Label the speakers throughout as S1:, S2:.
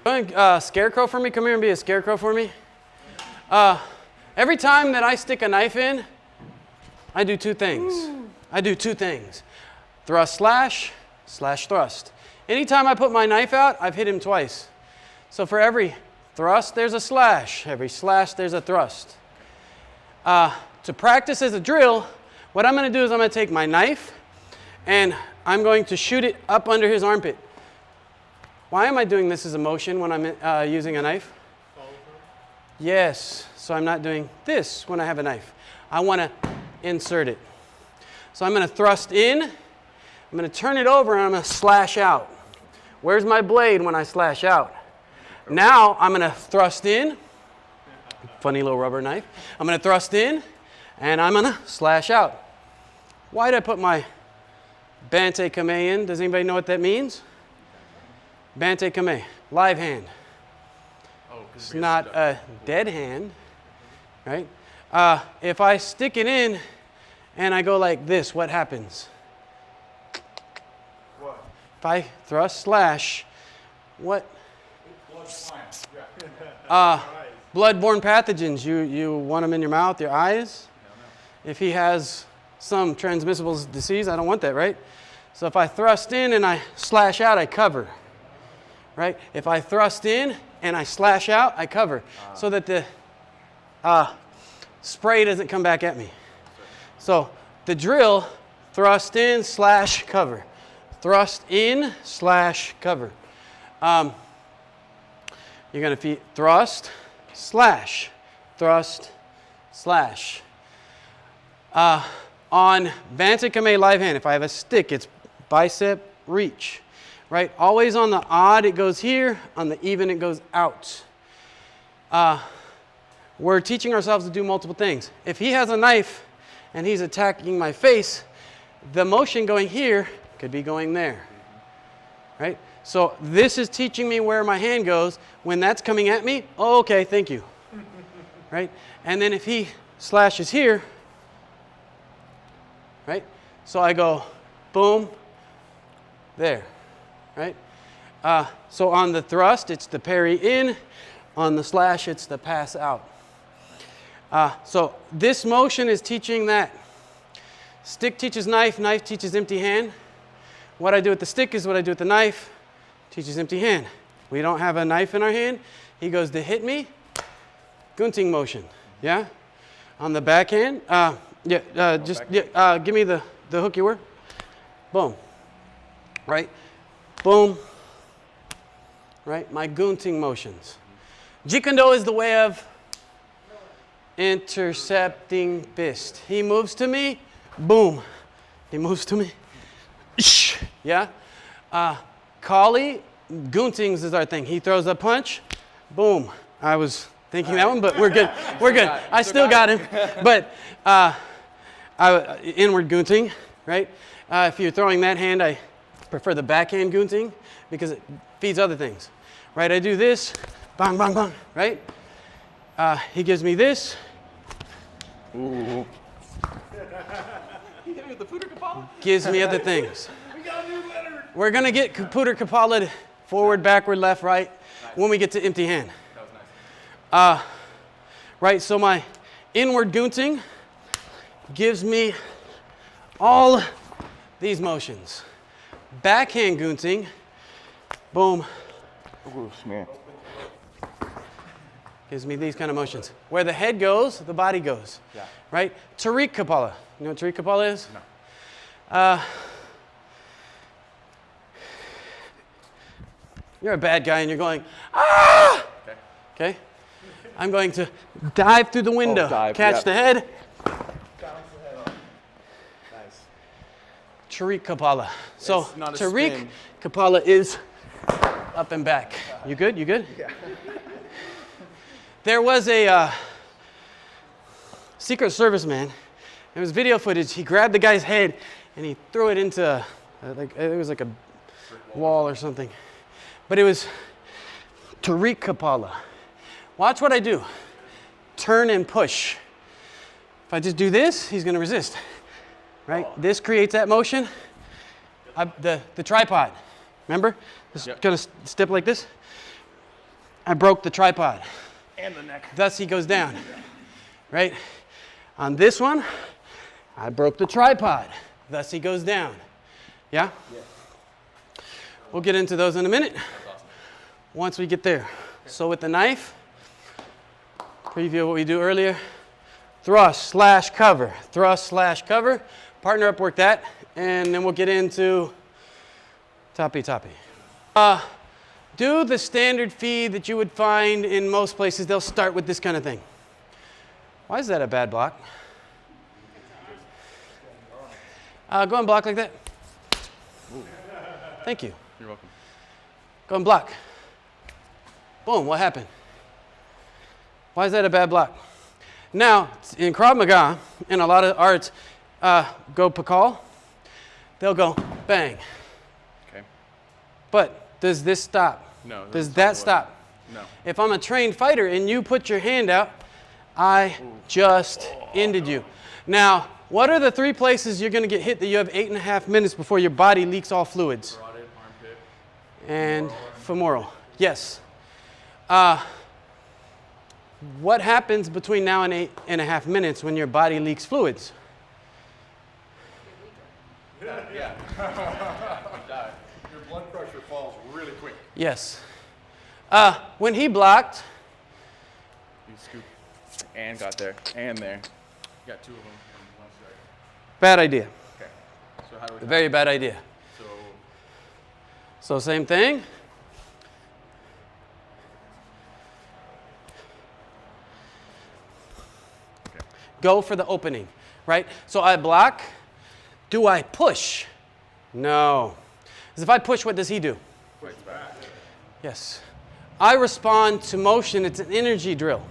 S1: Scarecrow for me. Come here and be a scarecrow for me. Every time that I stick a knife in, I do two things. I do two things. Thrust, slash, slash, thrust. Anytime I put my knife out, I've hit him twice. So for every thrust, there's a slash. Every slash, there's a thrust. To practice as a drill, what I'm going to do is I'm going to take my knife and I'm going to shoot it up under his armpit. Why am I doing this as a motion when I'm using a knife? Yes, so I'm not doing this when I have a knife. I want to insert it. So I'm going to thrust in, I'm going to turn it over, and I'm going to slash out. Where's my blade when I slash out? Now I'm going to thrust in, funny little rubber knife. I'm going to thrust in, and I'm going to slash out. Why did I put my Bante Kame in? Does anybody know what that means? Bante Kame, live hand. It's not a dead hand, right? If I stick it in and I go like this, what happens? What? If I thrust, slash, what? Blood-borne pathogens. You want them in your mouth, your eyes? If he has some transmissible disease, I don't want that, right? So if I thrust in and I slash out, I cover. Right? If I thrust in and I slash out, I cover so that the spray doesn't come back at me. So the drill, thrust in, slash, cover. Thrust in, slash, cover. You're going to thrust, slash, thrust, slash. On Bante Kame live hand, if I have a stick, it's bicep, reach. Right? Always on the odd, it goes here. On the even, it goes out. We're teaching ourselves to do multiple things. If he has a knife and he's attacking my face, the motion going here could be going there. Right? So this is teaching me where my hand goes. When that's coming at me, oh, okay, thank you. Right? And then if he slashes here, right? So I go boom, there. Right? So on the thrust, it's the parry in. On the slash, it's the pass out. So this motion is teaching that. Stick teaches knife, knife teaches empty hand. What I do with the stick is what I do with the knife, teaches empty hand. We don't have a knife in our hand. He goes to hit me, gunting motion. Yeah? On the backhand, give me the hook you were. Boom. Right? Boom, right? My gunting motions. Jeet Kune Do is the way of intercepting fist. He moves to me, boom. He moves to me, yeah? Kali, guntings is our thing. He throws a punch, boom. I was thinking that one, but we're good. We're good. I still got him. But inward gunting, right? If you're throwing that hand, I prefer the backhand gunting because it feeds other things, right? I do this, bang, bang, bang, right? He gives me this. Ooh. He hit me with the Puder Kapala? Gives me other things. We got a new letter. We're going to get Puder Kapala forward, backward, left, right when we get to empty hand. That was nice. Right, so my inward gunting gives me all these motions. Backhand gunting, boom, gives me these kind of motions. Where the head goes, the body goes, yeah. Right? Tariq Kapala. You know what Tariq Kapala is? No. You're a bad guy and you're going, ah! Okay? I'm going to dive through the window, catch the head. Tariq Kapala. So Tariq Kapala is up and back. You good? You good? Yeah. There was a Secret Service man. It was video footage. He grabbed the guy's head and he threw it into it was like a wall or something. But it was Tariq Kapala. Watch what I do. Turn and push. If I just do this, he's going to resist. Right? Oh. This creates that motion. The tripod. Remember? Just gonna step like this. I broke the tripod.
S2: And the neck.
S1: Thus he goes down, right? On this one, I broke the tripod. Thus he goes down. Yeah? Yeah. We'll get into those in a minute.
S2: That's awesome.
S1: Once we get there. Okay. So with the knife, preview what we do earlier. Thrust slash cover. Thrust slash cover. Partner up work that. And then we'll get into toppy. Do the standard feed that you would find in most places. They'll start with this kind of thing. Why is that a bad block? Go and block like that. Ooh. Thank you.
S2: You're welcome.
S1: Go and block. Boom, what happened? Why is that a bad block? Now, in Krav Maga, in a lot of arts, go pakal, they'll go bang.
S2: Okay.
S1: But does this stop?
S2: No.
S1: Does that stop?
S2: No.
S1: If I'm a trained fighter and you put your hand out, I just ended you. Now, what are the 3 places you're going to get hit that you have 8.5 minutes before your body leaks all fluids?
S2: Carotid, armpit,
S1: and femoral. Yes. What happens between now and 8.5 minutes when your body leaks fluids?
S2: Yeah. Your blood pressure falls really quick.
S1: Yes. When he blocked.
S2: You scooped and got there and there. You got 2 of them in 1 strike.
S1: Bad idea.
S2: Okay. So how do we?
S1: Very bad idea. So same thing.
S2: Okay.
S1: Go for the opening, right? So I block. Do I push? No. Because if I push, what does he do?
S2: Fights back.
S1: Yes. I respond to motion. It's an energy drill.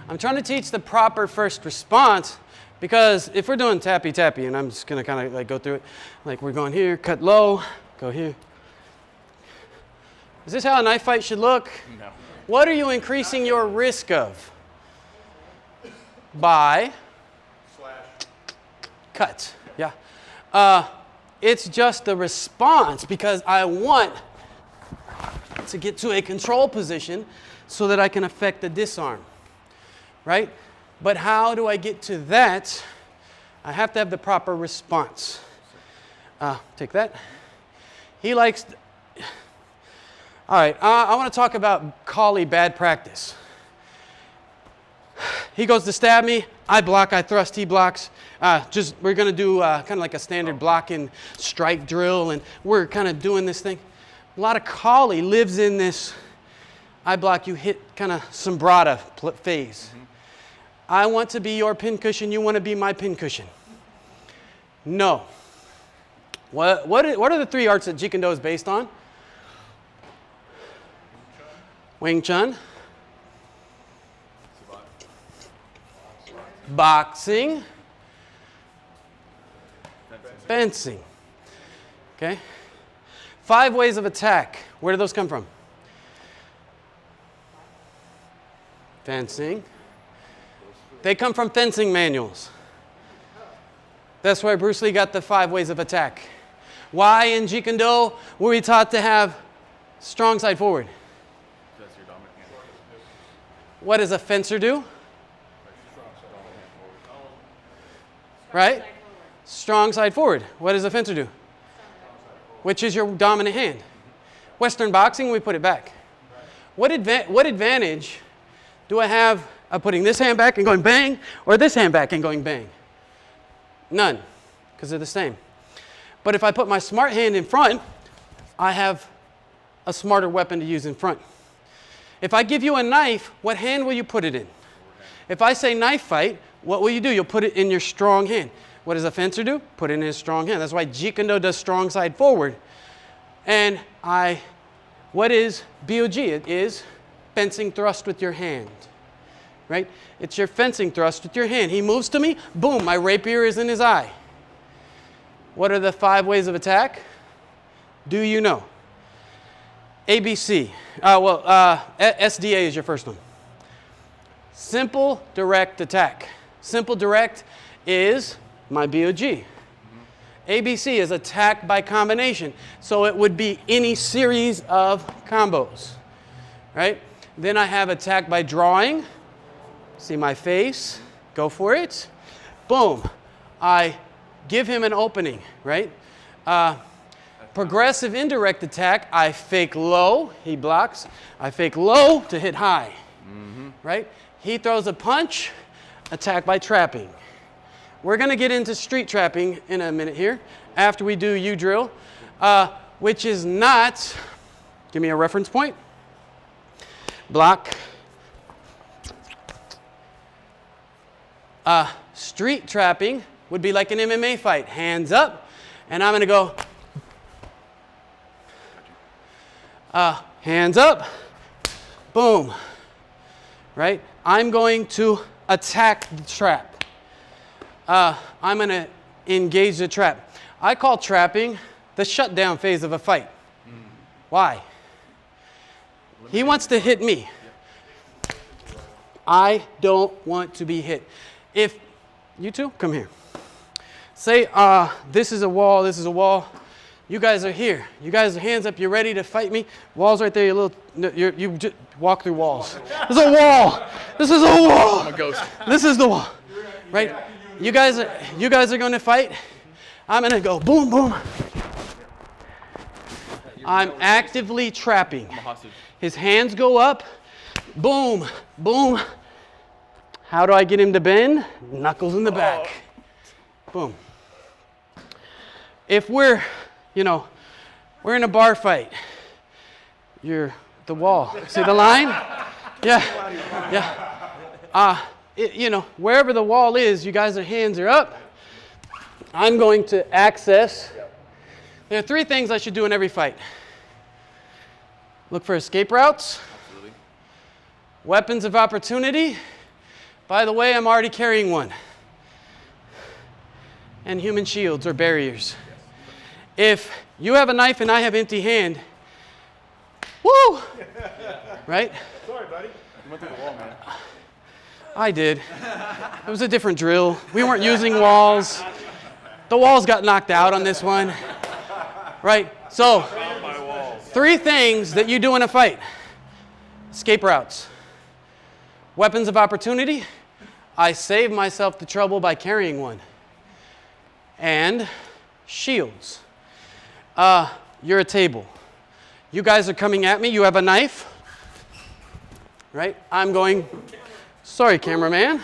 S1: I'm trying to teach the proper first response because if we're doing tappy, and I'm just going to kind of like go through it, like we're going here, cut low, go here. Is this how a knife fight should look?
S2: No.
S1: What are you increasing your risk of? By?
S2: Slash.
S1: Cut. Yeah. It's just the response because I want to get to a control position so that I can affect the disarm, right? But how do I get to that? I have to have the proper response. Take that. He likes... All right, I want to talk about Kali bad practice. He goes to stab me, I block, I thrust, he blocks. We're going to do kind of like a standard block and strike drill, and we're kind of doing this thing. A lot of Kali lives in this I block, you hit kind of sombrata phase. Mm-hmm. I want to be your pincushion, you want to be my pincushion. No. What are the 3 arts that Jeet Kune Do is based on? Wing Chun. Boxing. Fencing. Okay. 5 ways of attack. Where do those come from? Fencing. They come from fencing manuals. That's where Bruce Lee got the 5 ways of attack. Why in Jeet Kune Do were we taught to have strong side forward?
S2: That's your dominant hand.
S1: What does a fencer do? Right? Strong side forward. What does a fencer do? Which is your dominant hand. Western boxing, we put it back. What advantage do I have of putting this hand back and going bang, or this hand back and going bang? None, because they're the same. But if I put my smart hand in front, I have a smarter weapon to use in front. If I give you a knife, what hand will you put it in? If I say knife fight, what will you do? You'll put it in your strong hand. What does a fencer do? Put it in his strong hand. That's why Jeet Kune Do does strong side forward. And what is BOG? It is fencing thrust with your hand, right? It's your fencing thrust with your hand. He moves to me, boom, my rapier is in his eye. What are the 5 ways of attack? Do you know? ABC. SDA is your first one. Simple, direct attack. Simple, direct is my BOG. Mm-hmm. ABC is attack by combination. So it would be any series of combos, right? Then I have attack by drawing. See my face, go for it. Boom. I give him an opening, right? Progressive indirect attack, I fake low, he blocks. I fake low to hit high, right? He throws a punch, attack by trapping. We're gonna get into street trapping in a minute here, after we do U-drill, which is not, give me a reference point, block. Street trapping would be like an MMA fight, hands up, and I'm gonna go, hands up, boom, right? I'm going to attack the trap. I'm going to engage the trap. I call trapping the shutdown phase of a fight. Why? He wants to hit me. I don't want to be hit. If you two, come here. Say, this is a wall, this is a wall. You guys are here. You guys are hands up. You're ready to fight me. Wall's right there. You just walk through walls. There's a wall. This is a wall.
S2: I'm a ghost.
S1: This is the wall, right? You guys are going to fight. I'm going to go boom, boom. I'm actively trapping.
S2: I'm a hostage.
S1: His hands go up. Boom, boom. How do I get him to bend? Knuckles in the back. Boom. If we're in a bar fight. You're the wall. See the line? Yeah, yeah. Wherever the wall is, you guys' hands are up. I'm going to access. There are 3 things I should do in every fight. Look for escape routes.
S2: Absolutely.
S1: Weapons of opportunity. By the way, I'm already carrying one. And human shields or barriers. If you have a knife and I have empty hand, woo! Right?
S2: Sorry, buddy. You went through the wall, man.
S1: I did. It was a different drill. We weren't using walls. The walls got knocked out on this one. Right? So, 3 things that you do in a fight. Escape routes. Weapons of opportunity. I save myself the trouble by carrying one. And shields. You're a table. You guys are coming at me. You have a knife. Right? I'm going, sorry, cameraman.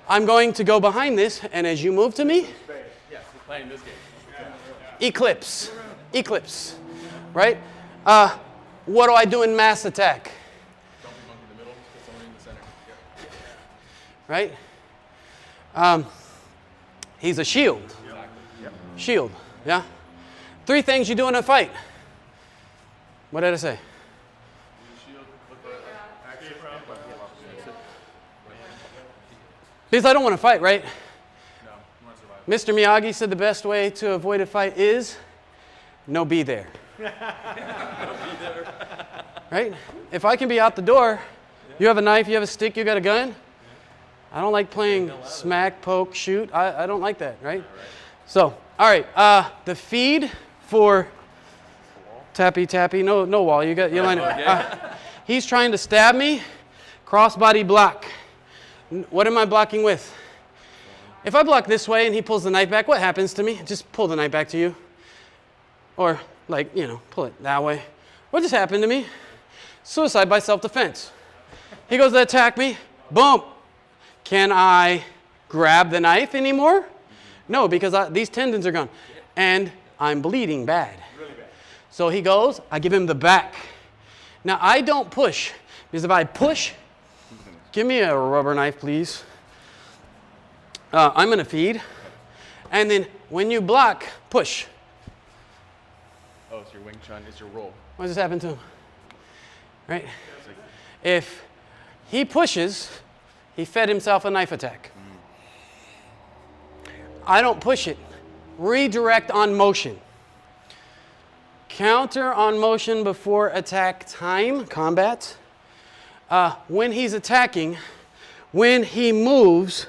S1: I'm going to go behind this, and as you move to me,
S2: Yes, we're playing this game.
S1: eclipse. Eclipse. Right? What do I do in mass attack?
S2: Don't be monkey in the middle, put someone in the center.
S1: Right? He's a shield.
S2: Exactly. Yep.
S1: Shield. Yeah? 3 things you do in a fight. What did I say? Because I don't want to fight, right?
S2: No, you want to survive.
S1: Mr. Miyagi said the best way to avoid a fight is no be there. Right? If I can be out the door, you have a knife, you have a stick, you got a gun. I don't like playing smack, poke, shoot. I don't like that, right? So, all right, the feed for tappy, no wall. You line up. He's trying to stab me, crossbody block. What am I blocking with? If I block this way and he pulls the knife back, what happens to me? Just pull the knife back to you. Or pull it that way. What just happened to me? Suicide by self-defense. He goes to attack me, boom. Can I grab the knife anymore? No, because these tendons are gone. And I'm bleeding bad.
S2: Really bad.
S1: So he goes, I give him the back. Now I don't push, because if I push, give me a rubber knife, please. I'm going to feed. And then when you block, push.
S2: Oh, it's your Wing Chun, it's your roll.
S1: What just happened to him? Right? If he pushes, he fed himself a knife attack. I don't push it. Redirect on motion. Counter on motion before attack time, combat. When he's attacking, when he moves,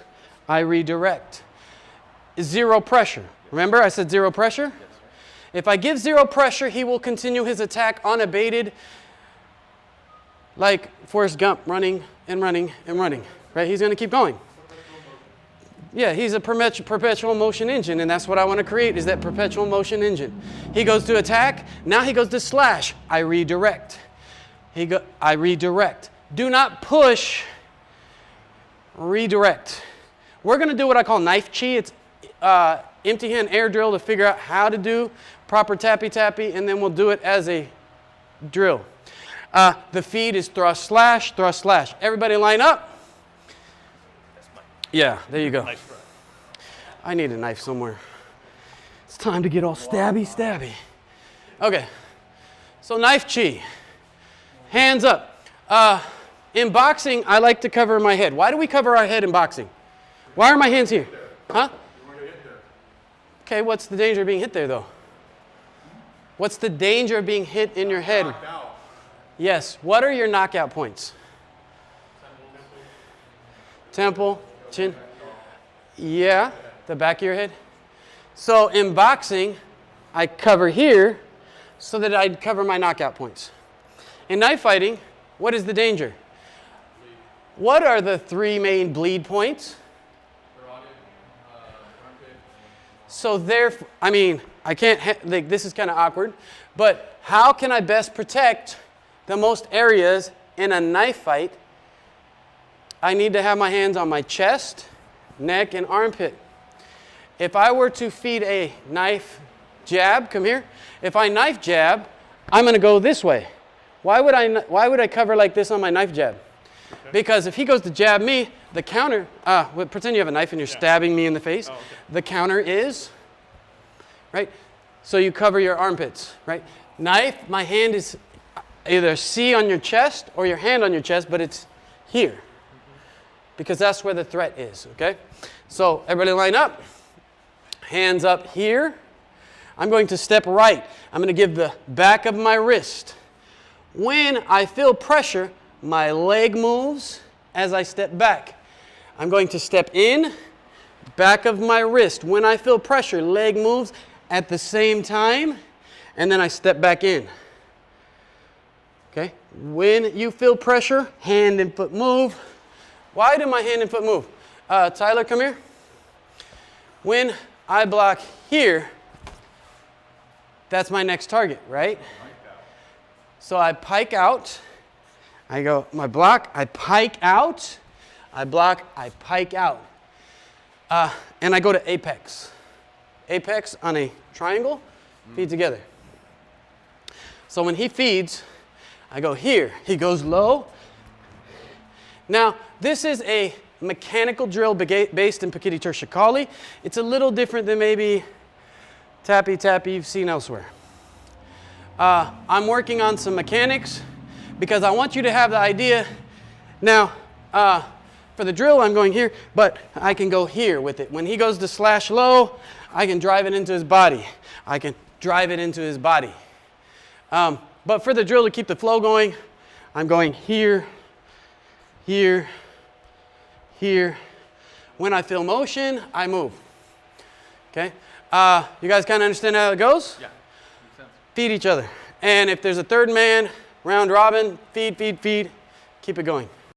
S1: I redirect. 0 pressure. Remember I said 0 pressure?
S2: Yes,
S1: If I give 0 pressure, he will continue his attack unabated like Forrest Gump, running and running and running, right? He's going to keep going. Yeah, he's a perpetual motion engine, and that's what I want to create, is that perpetual motion engine. He goes to attack, now he goes to slash. I redirect. I redirect. Do not push, redirect. We're going to do what I call knife chi. It's empty hand air drill to figure out how to do proper tappy-tappy, and then we'll do it as a drill. The feed is thrust, slash, thrust, slash. Everybody line up. Yeah, there you go. I need a knife somewhere. It's time to get all stabby, stabby. Okay, so knife chi. Hands up. In boxing, I like to cover my head. Why do we cover our head in boxing? Why are my hands here? Huh? Okay, what's the danger of being hit there, though? What's the danger of being hit in your head? Yes. What are your knockout points? Temple, chin. Yeah, the back of your head. So in boxing, I cover here so that I'd cover my knockout points. In knife fighting, what is the danger? What are the 3 main bleed points? So therefore, I mean, I can't, like, this is kind of awkward, but how can I best protect the most areas in a knife fight? I need to have my hands on my chest, neck, and armpit. If I were to feed a knife jab, come here. If I knife jab, I'm going to go this way. Why would I cover like this on my knife jab? Okay. Because if he goes to jab me, the counter, pretend you have a knife and you're stabbing me in the face. Oh, okay. The counter is, right? So you cover your armpits, right? Knife, my hand is either C on your chest or your hand on your chest, but it's here. Because that's where the threat is, okay? So everybody line up. Hands up here. I'm going to step right. I'm going to give the back of my wrist. When I feel pressure, my leg moves as I step back. I'm going to step in, back of my wrist. When I feel pressure, leg moves at the same time, and then I step back in. Okay? When you feel pressure, hand and foot move. Why do my hand and foot move? Tyler, come here. When I block here, that's my next target, right? So I pike out. I go, my block, I pike out. I block, I pike out. And I go to apex. Apex on a triangle, feed together. So when he feeds, I go here. He goes low. Now, this is a mechanical drill based in Pakiti Kali. It's a little different than maybe tappy-tappy you've seen elsewhere. I'm working on some mechanics because I want you to have the idea. Now, for the drill, I'm going here, but I can go here with it. When he goes to slash low, I can drive it into his body. I can drive it into his body. But for the drill to keep the flow going, I'm going here, here, here. When I feel motion, I move. Okay? You guys kind of understand how it goes? Yeah. Makes sense. Feed each other. And if there's a third man, round robin, feed, feed, feed, keep it going.